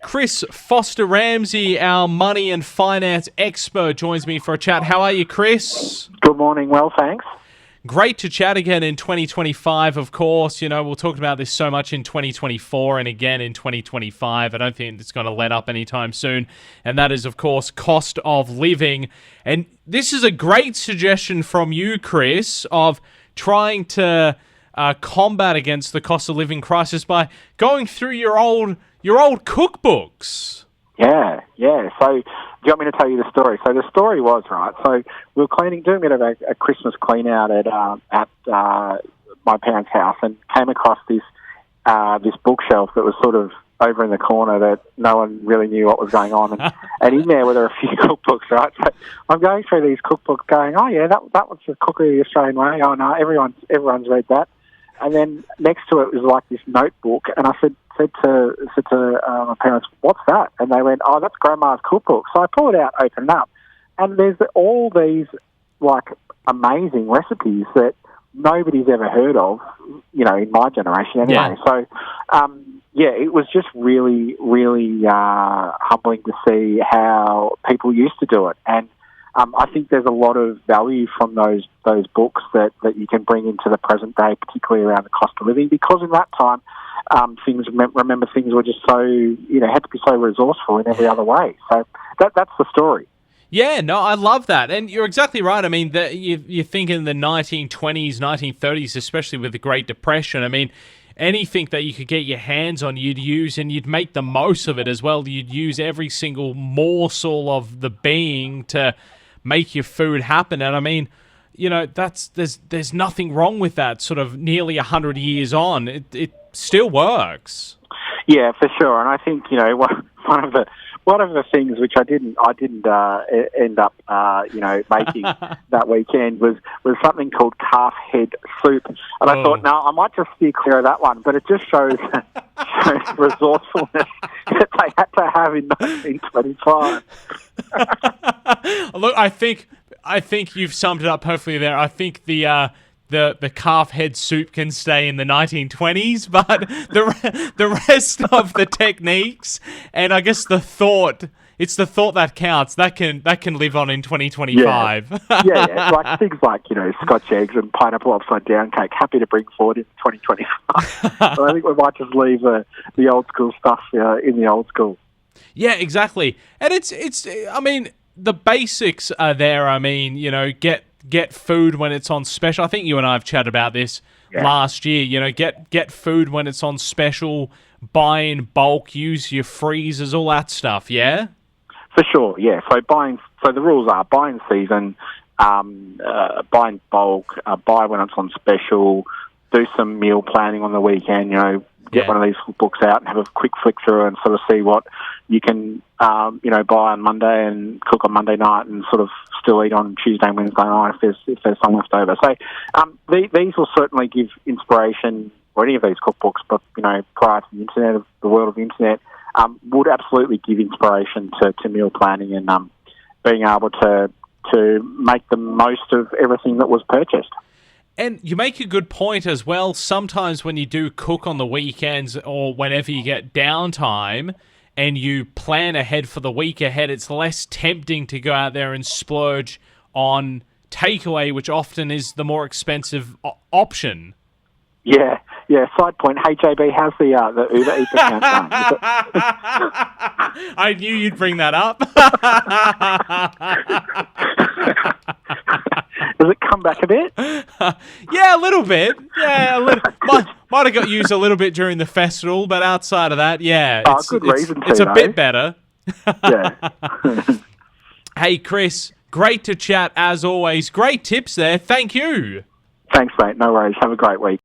Chris Foster-Ramsay, our money and finance expert, joins me for a chat. How are you, Chris? Good morning. Well, thanks. Great to chat again in 2025, of course. You know, we'll talk about this so much in 2024 and again in 2025. I don't think it's going to let up anytime soon. And that is, of course, cost of living. And this is a great suggestion from you, Chris, of trying to combat against the cost of living crisis by going through your old cookbooks. Yeah. So, do you want me to tell you the story? So the story was, right, so we were doing a bit of a Christmas clean out at my parents' house and came across this bookshelf that was sort of over in the corner that no one really knew what was going on. And in there were a few cookbooks, right? So I'm going through these cookbooks going, oh, yeah, that was the cookery the Australian way. Oh, no, everyone's read that. And then next to it was like this notebook, and I said to my parents, "What's that?" And they went, "Oh, that's Grandma's cookbook." So I pull it out, open it up, and there's all these like amazing recipes that nobody's ever heard of, you know, in my generation anyway. Yeah. So, it was just really, really humbling to see how people used to do it, and I think there's a lot of value from those books that you can bring into the present day, particularly around the cost of living, because in that time, things were just so, you know, had to be so resourceful in every other way. So that's the story. Yeah, no, I love that. And you're exactly right. I mean, you think in the 1920s, 1930s, especially with the Great Depression, I mean, anything that you could get your hands on, you'd use, and you'd make the most of it as well. You'd use every single morsel of the being to make your food happen. And I mean, you know, there's nothing wrong with that sort of nearly 100 years on. It still works. Yeah, for sure. And I think, you know, one of the things which I didn't end up making that weekend was something called calf head soup. And I thought, no, I might just steer clear of that one, but it just shows resourcefulness that they had to have in 1925. Look, I think you've summed it up perfectly there. I think the calf head soup can stay in the 1920s, but the rest of the techniques and I guess it's the thought that counts. That can live on in 2025. Yeah, like things like, you know, Scotch eggs and pineapple upside down cake. Happy to bring forward in 2025. But I think we might just leave the old school stuff in the old school. Yeah, exactly. And it's I mean, the basics are there. I mean, you know, get food when it's on special. I think you and I have chatted about this last year. You know, get food when it's on special, buy in bulk, use your freezers, all that stuff, yeah? For sure, yeah. So the rules are buy in season, buy in bulk, buy when it's on special, do some meal planning on the weekend, you know, get one of these books out and have a quick flick through and sort of see what you can, buy on Monday and cook on Monday night and sort of still eat on Tuesday and Wednesday night if there's some left over. So these will certainly give inspiration, or any of these cookbooks, but, you know, prior to the internet, the world of the internet, would absolutely give inspiration to meal planning and being able to make the most of everything that was purchased. And you make a good point as well. Sometimes when you do cook on the weekends or whenever you get downtime and you plan ahead for the week ahead, it's less tempting to go out there and splurge on takeaway, which often is the more expensive option. Yeah. Side point. Hey, JB, how's the Uber Eats account going? I knew you'd bring that up. Does it come back a bit? Yeah, a little bit. Yeah, a little. Might have got used a little bit during the festival, but outside of that, yeah. It's a bit better. Yeah. Hey, Chris, great to chat as always. Great tips there. Thank you. Thanks, mate. No worries. Have a great week.